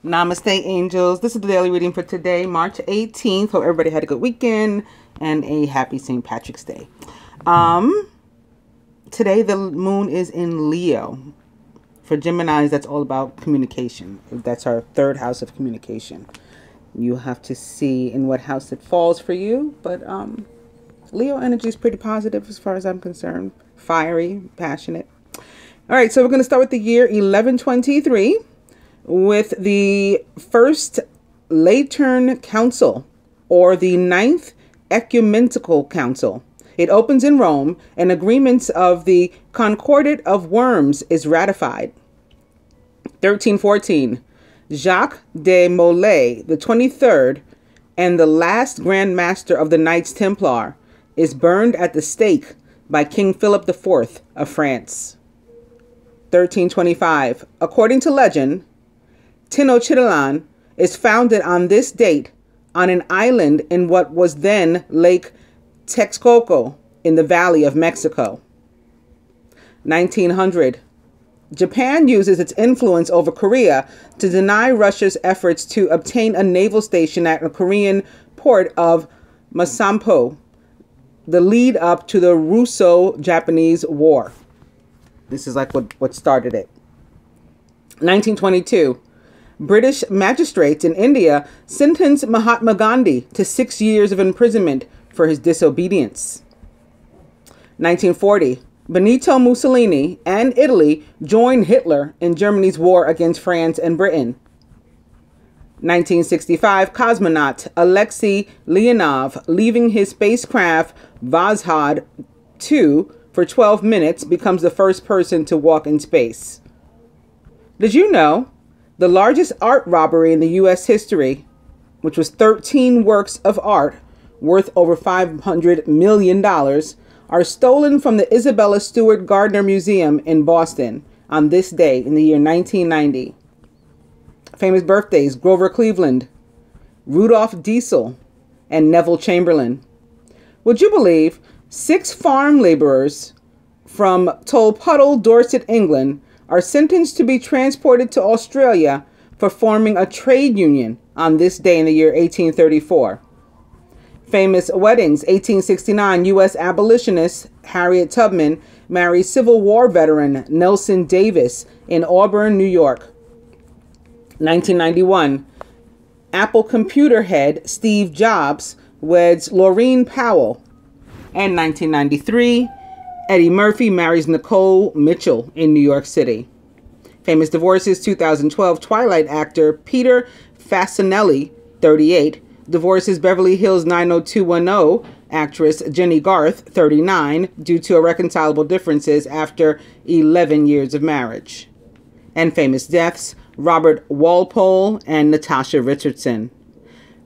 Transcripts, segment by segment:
Namaste, angels. This is the daily reading for today, March 18th. Hope everybody had a good weekend and a happy St. Patrick's Day. Today, the moon is in Leo. For Geminis, that's all about communication. That's our third house of communication. You have to see in what house it falls for you. But Leo energy is pretty positive as far as I'm concerned. Fiery, passionate. All right, so we're going to start with the year 1123. With the First Lateran Council, or the Ninth Ecumenical Council. It opens in Rome, and agreements of the Concordat of Worms is ratified. 1314, Jacques de Molay, the 23rd and the last Grand Master of the Knights Templar, is burned at the stake by King Philip IV of France. 1325, according to legend, Tenochtitlan is founded on this date on an island in what was then Lake Texcoco in the Valley of Mexico. 1900. Japan uses its influence over Korea to deny Russia's efforts to obtain a naval station at the Korean port of Masampo, the lead up to the Russo-Japanese War. This is like what started it. 1922. British magistrates in India sentenced Mahatma Gandhi to 6 years of imprisonment for his disobedience. 1940. Benito Mussolini and Italy joined Hitler in Germany's war against France and Britain. 1965. Cosmonaut Alexei Leonov, leaving his spacecraft Vazhad 2 for 12 minutes, becomes the first person to walk in space. Did you know the largest art robbery in the U.S. history, which was 13 works of art worth over $500 million, are stolen from the Isabella Stewart Gardner Museum in Boston on this day in the year 1990. Famous birthdays: Grover Cleveland, Rudolph Diesel, and Neville Chamberlain. Would you believe 6 farm laborers from Tolpuddle, Dorset, England, are sentenced to be transported to Australia for forming a trade union on this day in the year 1834. Famous weddings: 1869, U.S. abolitionist Harriet Tubman marries Civil War veteran Nelson Davis in Auburn, New York. 1991, Apple computer head Steve Jobs weds Laureen Powell. And 1993, Eddie Murphy marries Nicole Mitchell in New York City. Famous divorces: 2012, Twilight actor Peter Facinelli, 38, divorces Beverly Hills 90210 actress Jenny Garth, 39, due to irreconcilable differences after 11 years of marriage. And famous deaths: Robert Walpole and Natasha Richardson.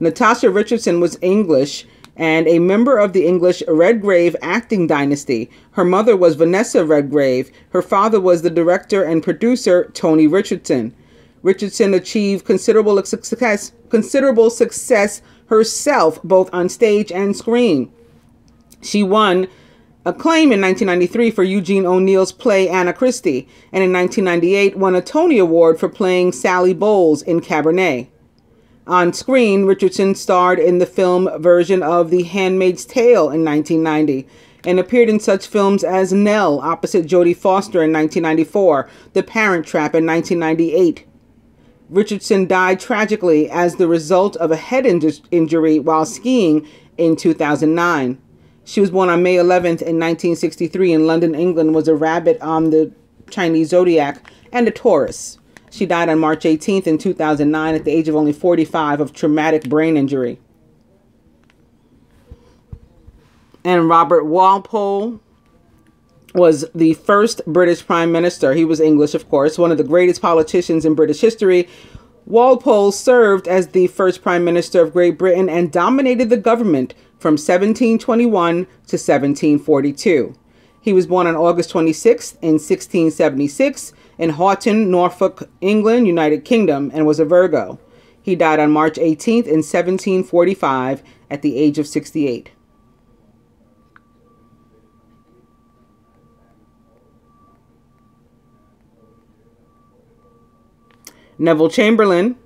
Natasha Richardson was English and a member of the English Redgrave acting dynasty. Her mother was Vanessa Redgrave. Her father was the director and producer Tony Richardson. Richardson achieved considerable success herself, both on stage and screen. She won acclaim in 1993 for Eugene O'Neill's play Anna Christie, and in 1998 won a Tony Award for playing Sally Bowles in Cabernet. On screen, Richardson starred in the film version of The Handmaid's Tale in 1990 and appeared in such films as Nell opposite Jodie Foster in 1994, The Parent Trap in 1998. Richardson died tragically as the result of a head injury while skiing in 2009. She was born on May 11th in 1963 in London, England, was a rabbit on the Chinese zodiac and a Taurus. She died on March 18th in 2009 at the age of only 45 of traumatic brain injury. And Robert Walpole was the first British Prime Minister. He was English, of course, one of the greatest politicians in British history. Walpole served as the first Prime Minister of Great Britain and dominated the government from 1721 to 1742. He was born on August 26th in 1676 in Houghton, Norfolk, England, United Kingdom, and was a Virgo. He died on March 18th in 1745 at the age of 68. Neville Chamberlain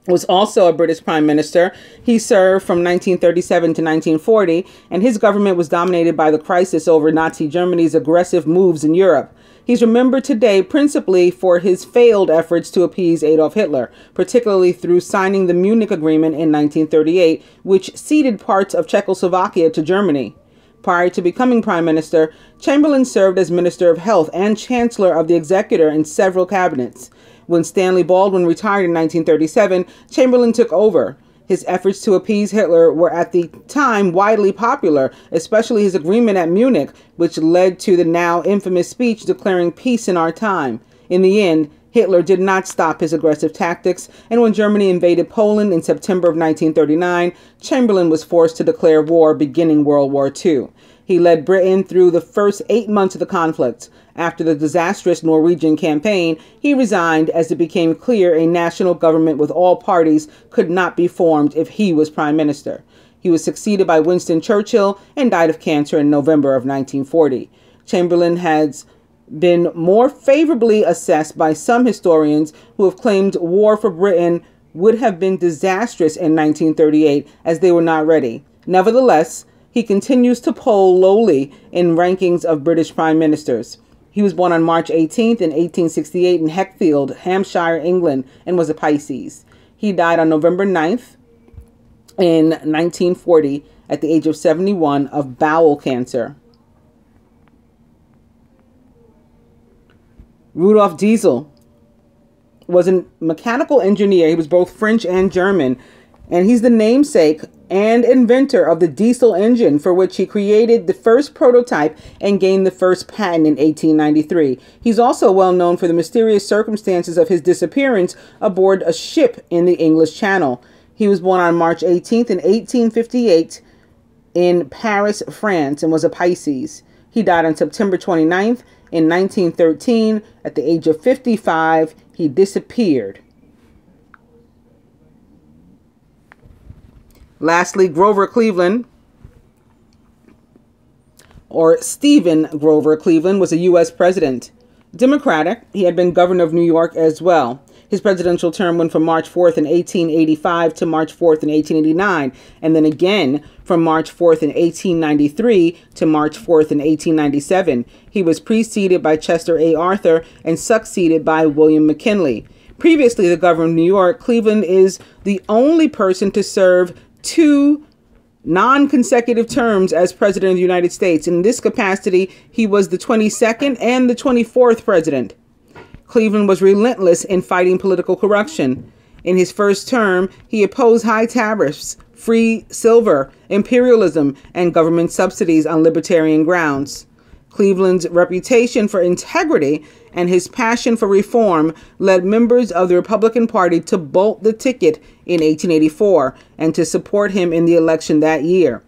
was also a British prime minister. He served from 1937 to 1940, and his government was dominated by the crisis over Nazi Germany's aggressive moves in Europe. He's remembered today principally for his failed efforts to appease Adolf Hitler, particularly through signing the Munich Agreement in 1938, which ceded parts of Czechoslovakia to Germany. Prior to becoming prime minister, Chamberlain served as Minister of Health and Chancellor of the Executive in several cabinets. When Stanley Baldwin retired in 1937, Chamberlain took over. His efforts to appease Hitler were at the time widely popular, especially his agreement at Munich, which led to the now infamous speech declaring peace in our time. In the end, Hitler did not stop his aggressive tactics, and when Germany invaded Poland in September of 1939, Chamberlain was forced to declare war, beginning World War II. He led Britain through the first 8 months of the conflict. After the disastrous Norwegian campaign, he resigned as it became clear a national government with all parties could not be formed if he was prime minister. He was succeeded by Winston Churchill and died of cancer in November of 1940. Chamberlain has been more favorably assessed by some historians who have claimed war for Britain would have been disastrous in 1938 as they were not ready. Nevertheless, he continues to poll lowly in rankings of British prime ministers. He was born on March 18th in 1868 in Heckfield, Hampshire, England, and was a Pisces. He died on November 9th in 1940 at the age of 71 of bowel cancer. Rudolf Diesel was a mechanical engineer. He was both French and German, and he's the namesake and inventor of the diesel engine, for which he created the first prototype and gained the first patent in 1893. He's also well known for the mysterious circumstances of his disappearance aboard a ship in the English Channel. He was born on March 18th in 1858 in Paris, France, and was a Pisces. He died on September 29th in 1913 at the age of 55. He disappeared. Lastly, Grover Cleveland, or Stephen Grover Cleveland, was a U.S. president. Democratic, he had been governor of New York as well. His presidential term went from March 4th in 1885 to March 4th in 1889, and then again from March 4th in 1893 to March 4th in 1897. He was preceded by Chester A. Arthur and succeeded by William McKinley. Previously the governor of New York, Cleveland is the only person to serve 2 non-consecutive terms as president of the United States. In this capacity, he was the 22nd and the 24th president. Cleveland was relentless in fighting political corruption. In his first term, he opposed high tariffs, free silver, imperialism, and government subsidies on libertarian grounds. Cleveland's reputation for integrity and his passion for reform led members of the Republican Party to bolt the ticket in 1884 and to support him in the election that year.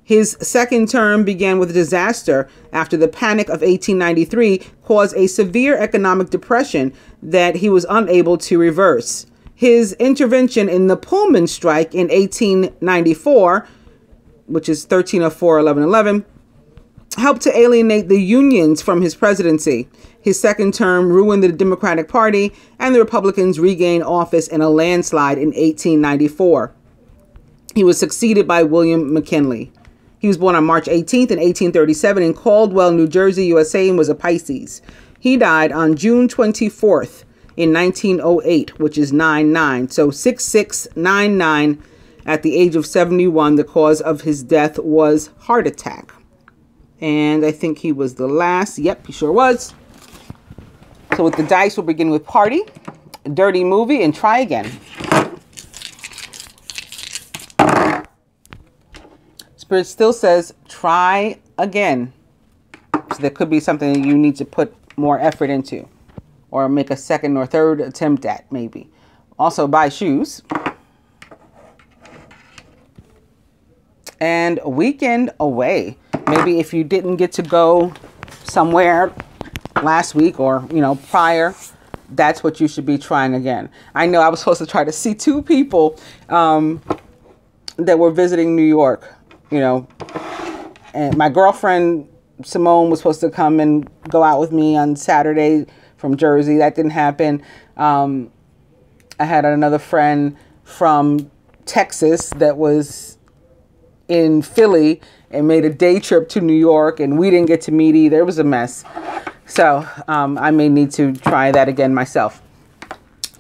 His second term began with a disaster after the Panic of 1893 caused a severe economic depression that he was unable to reverse. His intervention in the Pullman strike in 1894, which is 1304-1111, helped to alienate the unions from his presidency. His second term ruined the Democratic Party, and the Republicans regained office in a landslide in 1894. He was succeeded by William McKinley. He was born on March 18th in 1837 in Caldwell, New Jersey, USA, and was a Pisces. He died on June 24th in 1908, which is 99, so 6699 at the age of 71. The cause of his death was heart attack. And I think he was the last. Yep, he sure was. So with the dice, we'll begin with Party, Dirty Movie, and Try Again. Spirit still says, try again. So there could be something that you need to put more effort into, or make a second or third attempt at, maybe. Also, buy shoes. And Weekend Away. Maybe if you didn't get to go somewhere last week or, prior, that's what you should be trying again. I know I was supposed to try to see 2 people that were visiting New York, and my girlfriend Simone was supposed to come and go out with me on Saturday from Jersey. That didn't happen. I had another friend from Texas that was in Philly and made a day trip to New York, and we didn't get to meet either. It was a mess. So I may need to try that again myself.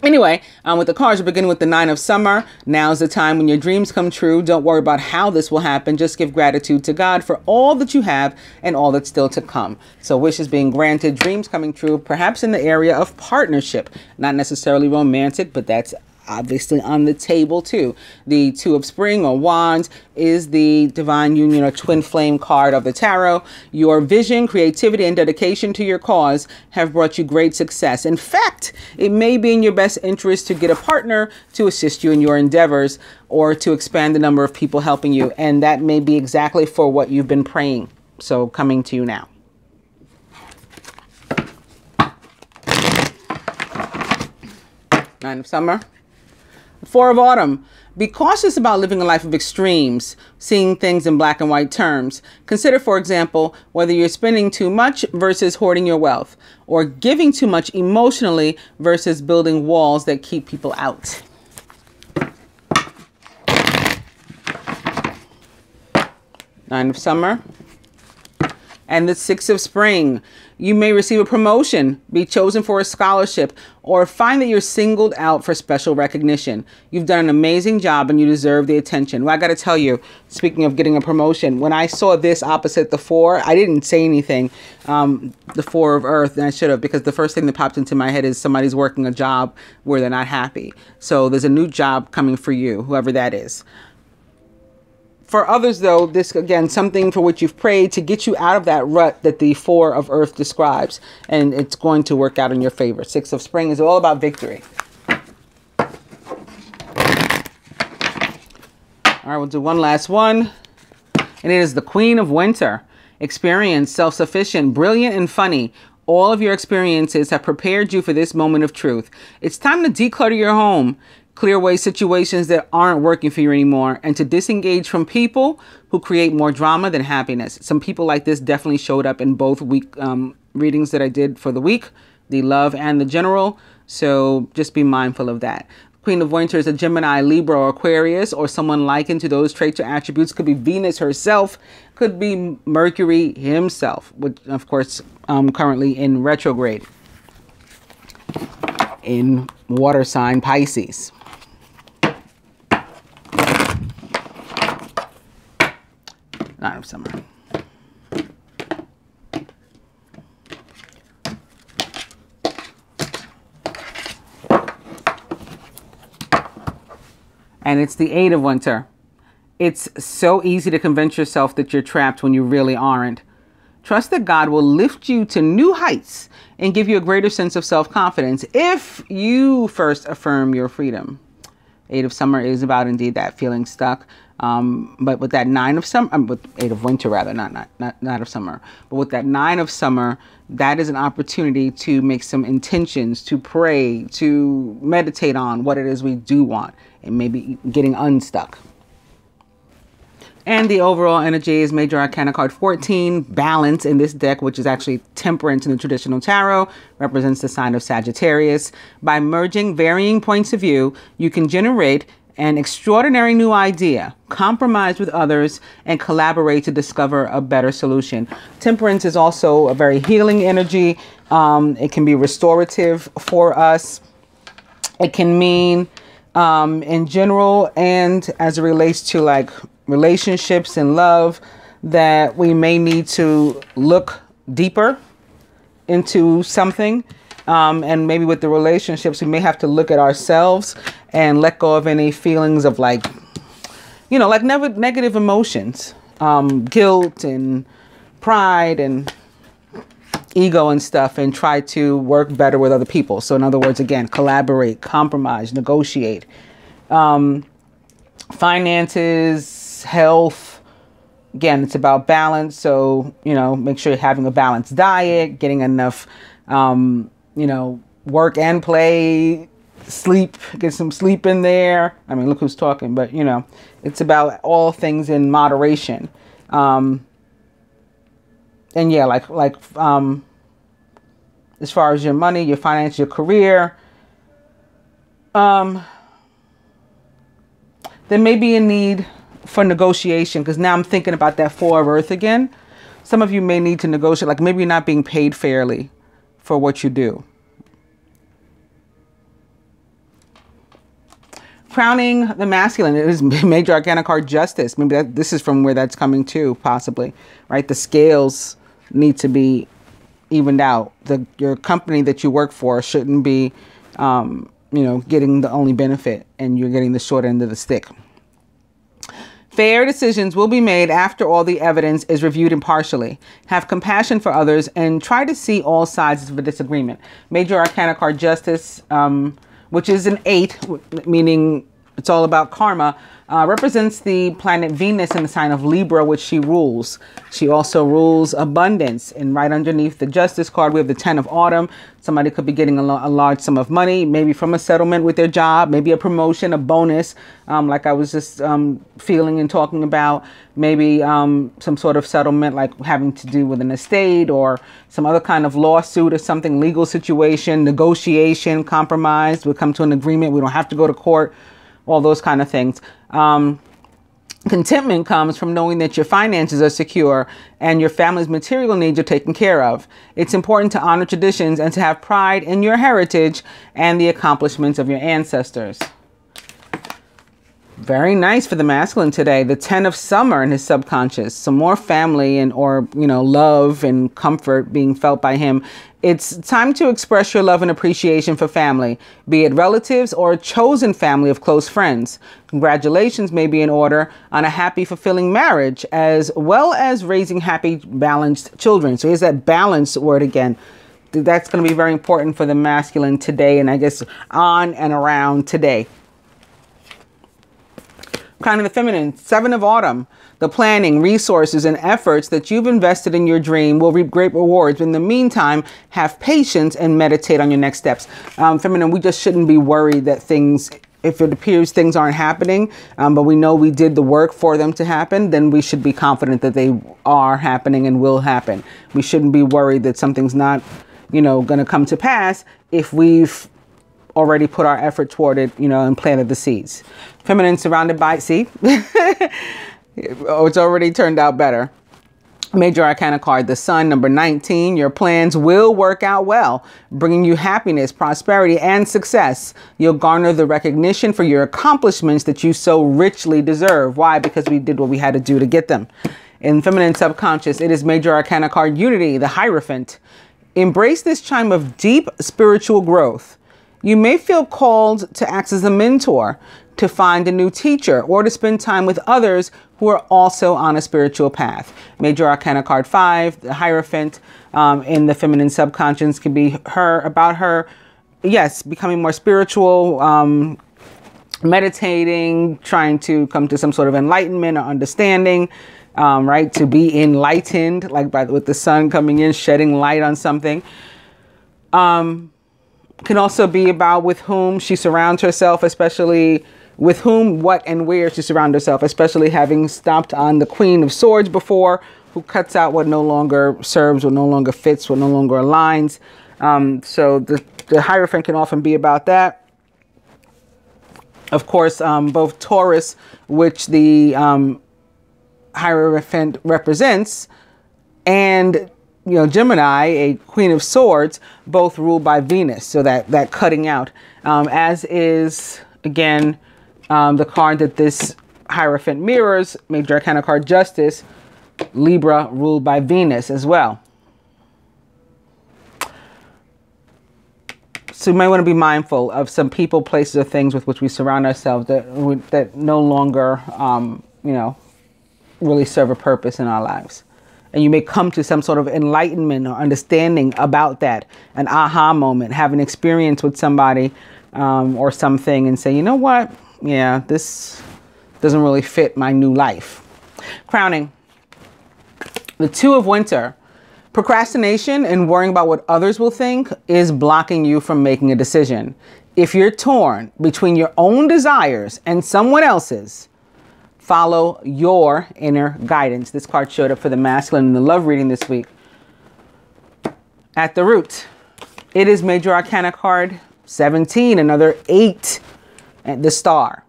Anyway, with the cards, we're beginning with the 9 of Summer. Now's the time when your dreams come true. Don't worry about how this will happen. Just give gratitude to God for all that you have and all that's still to come. So wishes being granted, dreams coming true, perhaps in the area of partnership. Not necessarily romantic, but that's obviously on the table too. The 2 of Spring or Wands is the divine union or twin flame card of the tarot. Your vision, creativity, and dedication to your cause have brought you great success. In fact, it may be in your best interest to get a partner to assist you in your endeavors or to expand the number of people helping you. And that may be exactly for what you've been praying. So coming to you now. Nine of Summer. 4 of Autumn. Be cautious about living a life of extremes, seeing things in black and white terms. Consider, for example, whether you're spending too much versus hoarding your wealth, or giving too much emotionally versus building walls that keep people out. Nine of Summer. And the 6 of Spring. You may receive a promotion, be chosen for a scholarship, or find that you're singled out for special recognition. You've done an amazing job and you deserve the attention. Well, I got to tell you, speaking of getting a promotion, when I saw this opposite the 4, I didn't say anything, the 4 of Earth, and I should have, because the first thing that popped into my head is somebody's working a job where they're not happy. So there's a new job coming for you, whoever that is. For others, though, this, again, something for which you've prayed to get you out of that rut that the 4 of Earth describes. And it's going to work out in your favor. 6 of Spring is all about victory. All right, we'll do one last one. And it is the Queen of Winter. Experienced, self-sufficient, brilliant, and funny. All of your experiences have prepared you for this moment of truth. It's time to declutter your home. Clear away situations that aren't working for you anymore, and to disengage from people who create more drama than happiness. Some people like this definitely showed up in both week readings that I did for the week, the love and the general. So just be mindful of that. Queen of Winter is a Gemini, Libra, or Aquarius, or someone likened to those traits or attributes. Could be Venus herself, could be Mercury himself, which of course currently in retrograde in water sign Pisces. Nine of Summer. And it's the 8 of Winter. It's so easy to convince yourself that you're trapped when you really aren't. Trust that God will lift you to new heights and give you a greater sense of self-confidence if you first affirm your freedom. 8 of Summer is about indeed that feeling stuck. But with that 9 of Summer, with 8 of Winter rather, not of Summer, but with that 9 of Summer, that is an opportunity to make some intentions, to pray, to meditate on what it is we do want, and maybe getting unstuck. And the overall energy is Major Arcana card 14, Balance in this deck, which is actually Temperance in the traditional tarot, represents the sign of Sagittarius. By merging varying points of view, you can generate an extraordinary new idea, compromise with others, and collaborate to discover a better solution. Temperance is also a very healing energy. It can be restorative for us. It can mean in general, and as it relates to like relationships and love, that we may need to look deeper into something. And maybe with the relationships, we may have to look at ourselves and let go of any feelings of like, you know, like negative emotions, guilt and pride and ego and stuff, and try to work better with other people. So in other words, again, collaborate, compromise, negotiate. Finances, health, again, it's about balance. So, you know, make sure you're having a balanced diet, getting enough, you know, work and play, sleep, get some sleep in there. I mean, look who's talking, but you know, it's about all things in moderation. And yeah, like as far as your money, your finance, your career, there may be a need for negotiation, because now I'm thinking about that Four of Earth again. Some of you may need to negotiate, like maybe you're not being paid fairly for what you do. Crowning the masculine, it is Major Arcana card Justice. Maybe this is from where that's coming to, possibly, right? The scales need to be evened out. Your company that you work for shouldn't be, getting the only benefit, and you're getting the short end of the stick. Fair decisions will be made after all the evidence is reviewed impartially. Have compassion for others and try to see all sides of a disagreement. Major Arcana card Justice, which is an 8, meaning it's all about karma, represents the planet Venus in the sign of Libra, which she rules. She also rules abundance. And right underneath the Justice card, we have the 10 of Autumn. Somebody could be getting a large sum of money, maybe from a settlement with their job, maybe a promotion, a bonus, like I was just feeling and talking about. Maybe some sort of settlement, like having to do with an estate or some other kind of lawsuit or something, legal situation, negotiation, compromise. We'll come to an agreement. We don't have to go to court. All those kind of things. Contentment comes from knowing that your finances are secure and your family's material needs are taken care of. It's important to honor traditions and to have pride in your heritage and the accomplishments of your ancestors. Very nice for the masculine today. The 10 of Summer in his subconscious. Some more family or love and comfort being felt by him. It's time to express your love and appreciation for family, be it relatives or a chosen family of close friends. Congratulations may be in order on a happy, fulfilling marriage, as well as raising happy, balanced children. So here's that balance word again. That's going to be very important for the masculine today, and I guess on and around today. Kind of the feminine, 7 of Autumn. The planning, resources, and efforts that you've invested in your dream will reap great rewards. In the meantime, have patience and meditate on your next steps. Feminine, we just shouldn't be worried that things, if it appears things aren't happening, but we know we did the work for them to happen, then we should be confident that they are happening and will happen. We shouldn't be worried that something's not, going to come to pass if we've already put our effort toward it, and planted the seeds. Feminine surrounded by, see? Oh, it's already turned out better. Major Arcana card, the Sun, number 19. Your plans will work out well, bringing you happiness, prosperity, and success. You'll garner the recognition for your accomplishments that you so richly deserve. Why? Because we did what we had to do to get them. In feminine subconscious, it is Major Arcana card Unity, the Hierophant. Embrace this time of deep spiritual growth. You may feel called to act as a mentor, to find a new teacher, or to spend time with others who are also on a spiritual path. Major Arcana card 5, the Hierophant, in the feminine subconscious can be about her, yes, becoming more spiritual, meditating, trying to come to some sort of enlightenment or understanding, right? To be enlightened, like with the sun coming in, shedding light on something. Can also be about with whom she surrounds herself, especially with whom, what, and where she surrounds herself, especially having stopped on the Queen of Swords before, who cuts out what no longer serves, what no longer fits, what no longer aligns. So the Hierophant can often be about that. Of course, both Taurus, which the Hierophant represents, and Gemini, a Queen of Swords, both ruled by Venus. So that cutting out, as is, again, the card that this Hierophant mirrors, Major Arcana card Justice, Libra, ruled by Venus as well. So we might want to be mindful of some people, places, or things with which we surround ourselves that no longer, really serve a purpose in our lives. And you may come to some sort of enlightenment or understanding about that, an aha moment, have an experience with somebody or something and say, you know what? Yeah, this doesn't really fit my new life. Crowning, the 2 of Winter. Procrastination and worrying about what others will think is blocking you from making a decision. If you're torn between your own desires and someone else's, follow your inner guidance. This card showed up for the masculine in the love reading this week. At the root, it is Major Arcana card 17, another 8, and the Star.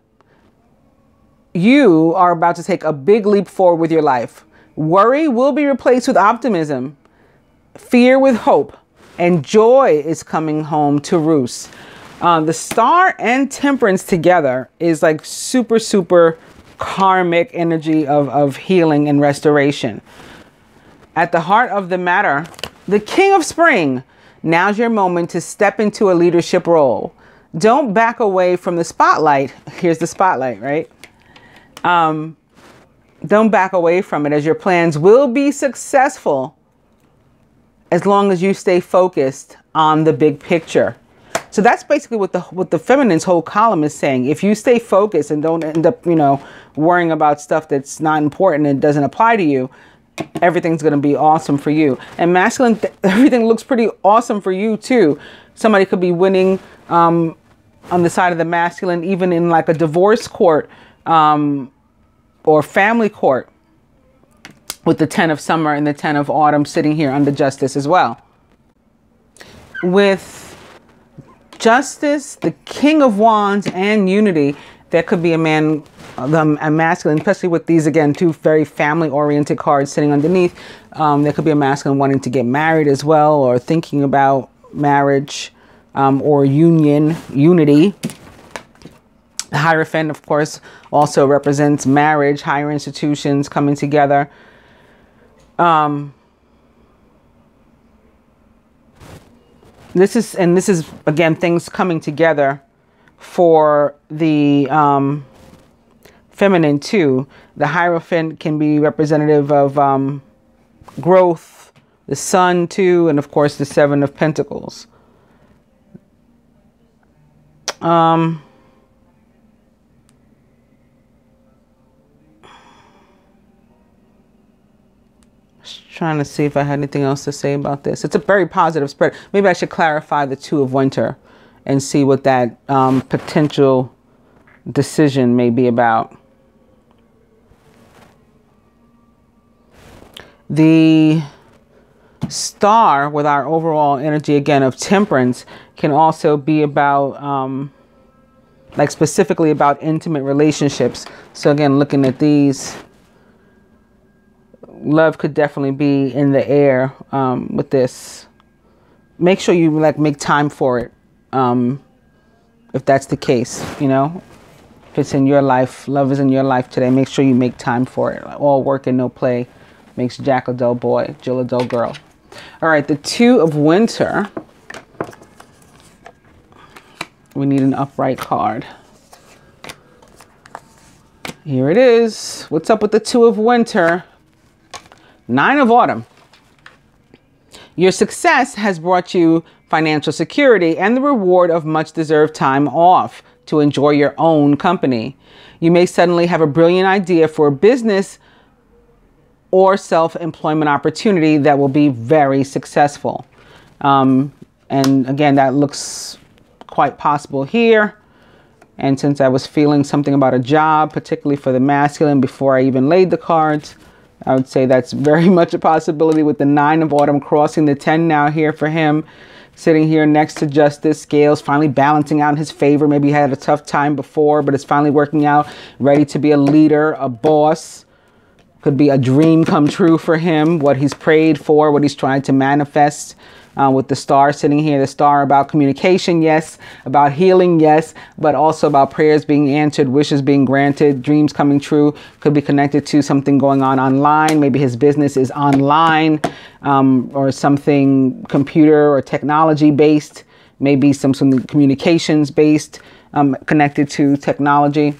You are about to take a big leap forward with your life. Worry will be replaced with optimism, fear with hope, and joy is coming home to roost. The Star and Temperance together is like super, super karmic energy of healing and restoration. At the heart of the matter, the King of Spring. Now's your moment to step into a leadership role. Don't back away from the spotlight. Here's the spotlight, right? Don't back away from it, as your plans will be successful as long as you stay focused on the big picture. So that's basically what the feminine's whole column is saying. If you stay focused and don't end up, worrying about stuff that's not important and doesn't apply to you, everything's going to be awesome for you. And masculine, everything looks pretty awesome for you too. Somebody could be winning on the side of the masculine, even in like a divorce court or family court, with the 10 of summer and the 10 of autumn sitting here under Justice as well. With Justice, the King of Wands, and Unity, there could be a man, a masculine, especially with these, again, two very family-oriented cards sitting underneath. There could be a masculine wanting to get married as well, or thinking about marriage or unity. The Hierophant, of course, also represents marriage, higher institutions coming together. This is again, things coming together for the feminine too. The Hierophant can be representative of growth, the Sun too, and of course the 7 of Pentacles. Trying to see if I had anything else to say about this. It's a very positive spread. Maybe I should clarify the 2 of Winter and see what that potential decision may be about. The Star, with our overall energy again of Temperance, can also be about like specifically about intimate relationships. So again, looking at these, love could definitely be in the air with this. Make sure you make time for it if that's the case, if it's in your life, love is in your life today, make sure you make time for it. All work and no play makes Jack a dull boy, Jill a dull girl. All right, the 2 of Winter. We need an upright card. Here it is. What's up with the 2 of Winter? 9 of Autumn. Your success has brought you financial security and the reward of much deserved time off to enjoy your own company. You may suddenly have a brilliant idea for a business or self-employment opportunity that will be very successful. And again, that looks quite possible here. And since I was feeling something about a job, particularly for the masculine, before I even laid the cards, I would say that's very much a possibility, with the 9 of Autumn crossing the 10 now here for him. Sitting here next to Justice, scales finally balancing out in his favor. Maybe he had a tough time before, but it's finally working out. Ready to be a leader, a boss. Could be a dream come true for him, what he's prayed for, what he's trying to manifest. With the Star sitting here, the Star about communication, yes, about healing, yes, but also about prayers being answered, wishes being granted, dreams coming true. Could be connected to something going on online. Maybe his business is online or something computer or technology based. Maybe something communications based, connected to technology.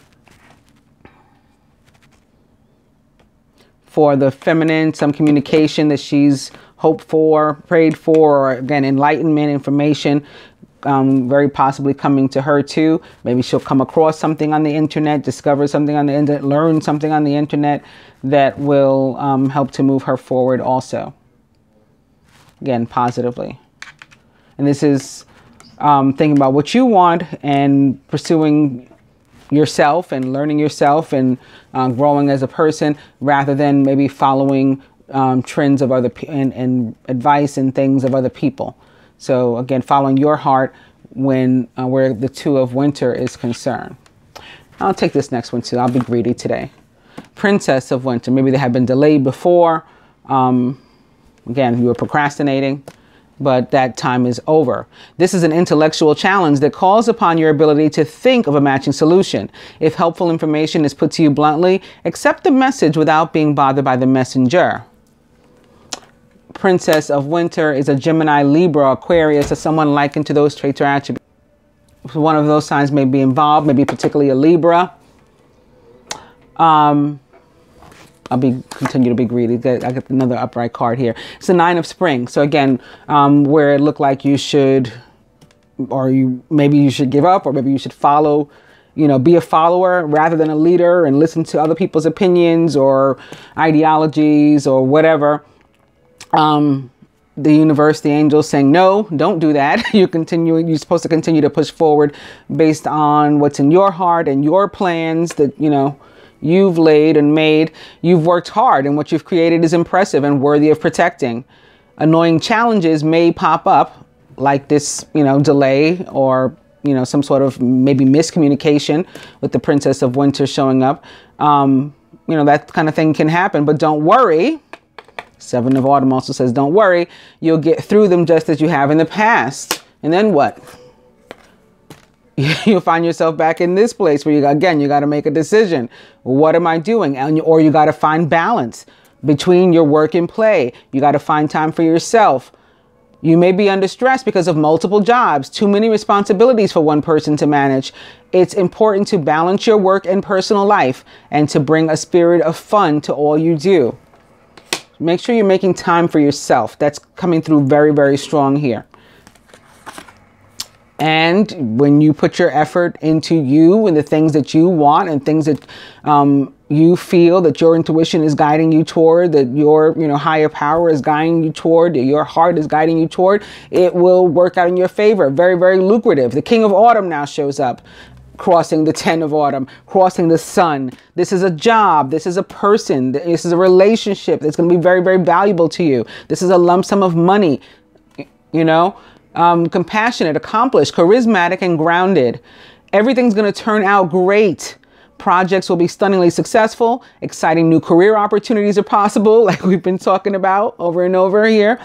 For the feminine, some communication that she's hoped for, prayed for, or again, enlightenment, information, very possibly coming to her too. Maybe she'll come across something on the internet, discover something on the internet, learn something on the internet that will help to move her forward also. Again, positively. And this is thinking about what you want and pursuing yourself and learning yourself and growing as a person, rather than maybe following trends of other and advice and things of other people. So again, following your heart when where the 2 of Winter is concerned. I'll take this next one too. I'll be greedy today. Princess of Winter. Maybe they have been delayed before. Again, you were procrastinating, but that time is over. This is an intellectual challenge that calls upon your ability to think of a matching solution. If helpful information is put to you bluntly, accept the message without being bothered by the messenger. Princess of Winter is a Gemini, Libra, Aquarius, or someone likened to those traits or attributes. One of those signs may be involved, maybe particularly a Libra. I'll continue to be greedy. I get another upright card here. It's the Nine of Spring. So again, where it looked like you should, or maybe you should give up, or maybe you should follow, be a follower rather than a leader and listen to other people's opinions or ideologies or whatever. The universe, the angels saying, no, don't do that. You're supposed to continue to push forward based on what's in your heart and your plans that, you've laid and made. You've worked hard, and what you've created is impressive and worthy of protecting. Annoying challenges may pop up, like this, delay or, some sort of maybe miscommunication with the Princess of Winter showing up. That kind of thing can happen, but don't worry. Seven of Autumn also says, don't worry, you'll get through them just as you have in the past. And then what? You'll find yourself back in this place where you got to make a decision. What am I doing? Or you got to find balance between your work and play. You got to find time for yourself. You may be under stress because of multiple jobs, too many responsibilities for one person to manage. It's important to balance your work and personal life and to bring a spirit of fun to all you do. Make sure you're making time for yourself. That's coming through very, very strong here. And when you put your effort into you and the things that you want and things that you feel that your intuition is guiding you toward, that your higher power is guiding you toward, that your heart is guiding you toward, it will work out in your favor. Very, very lucrative. The King of Autumn now shows up, crossing the 10 of Autumn, crossing the Sun. This is a job. This is a person. This is a relationship that's going to be very, very valuable to you. This is a lump sum of money, compassionate, accomplished, charismatic, and grounded. Everything's going to turn out great. Projects will be stunningly successful. Exciting new career opportunities are possible, like we've been talking about over and over here.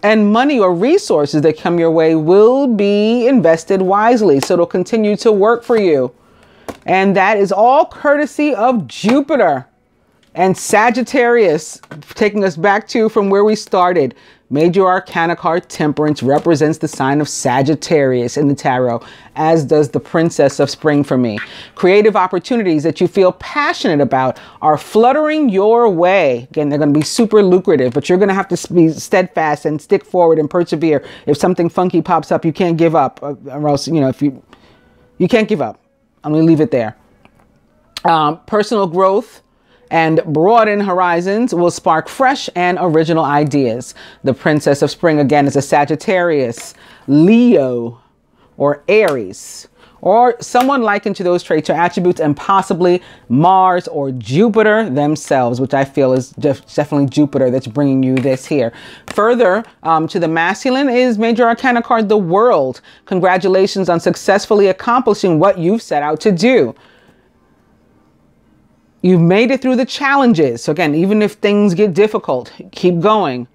And money or resources that come your way will be invested wisely. So it'll continue to work for you. And that is all courtesy of Jupiter and Sagittarius, taking us back to from where we started. Major Arcana card Temperance represents the sign of Sagittarius in the tarot, as does the Princess of Spring for me. Creative opportunities that you feel passionate about are fluttering your way. Again, they're going to be super lucrative, but you're going to have to be steadfast and stick forward and persevere. If something funky pops up, you can't give up, or else, if you can't give up. I'm going to leave it there. Personal growth and broaden horizons will spark fresh and original ideas. The Princess of Spring, again, is a Sagittarius, Leo, or Aries, or someone likened to those traits or attributes, and possibly Mars or Jupiter themselves, which I feel is definitely Jupiter that's bringing you this here. Further to the masculine is Major Arcana card, the World. Congratulations on successfully accomplishing what you've set out to do. You've made it through the challenges. So again, even if things get difficult, keep going.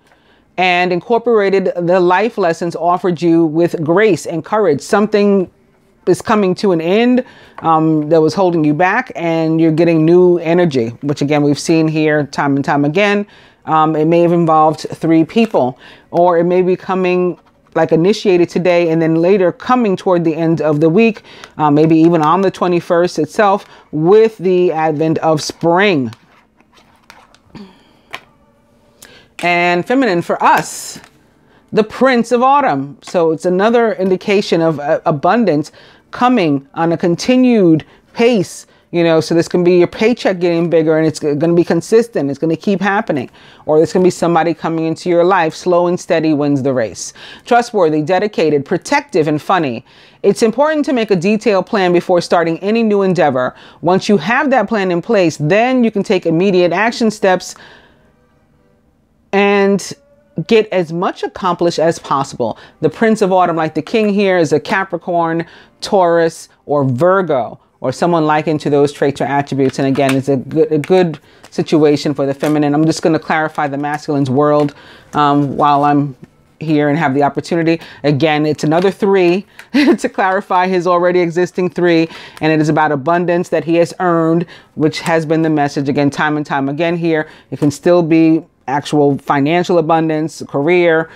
And incorporated the life lessons offered you with grace and courage. Something is coming to an end that was holding you back, and you're getting new energy, which again, we've seen here time and time again. It may have involved 3 people, or it may be coming like initiated today and then later coming toward the end of the week, maybe even on the 21st itself, with the advent of spring. And feminine for us, the Prince of Autumn. So it's another indication of abundance coming on a continued pace. So this can be your paycheck getting bigger, and it's going to be consistent. It's going to keep happening. Or there's going to be somebody coming into your life. Slow and steady wins the race. Trustworthy, dedicated, protective, and funny. It's important to make a detailed plan before starting any new endeavor. Once you have that plan in place, then you can take immediate action steps and get as much accomplished as possible. The Prince of Autumn, like the king here, is a Capricorn, Taurus, or Virgo, or someone likened to those traits or attributes. And again, it's a good situation for the feminine. I'm just going to clarify the masculine's world while I'm here and have the opportunity. Again, it's another 3 to clarify his already existing 3, and it is about abundance that he has earned, which has been the message again, time and time again here. It can still be actual financial abundance, career,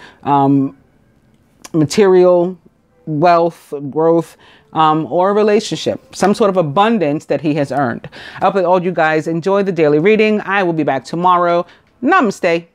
material wealth, growth, or a relationship, some sort of abundance that he has earned. I hope that all you guys enjoy the daily reading. I will be back tomorrow. Namaste.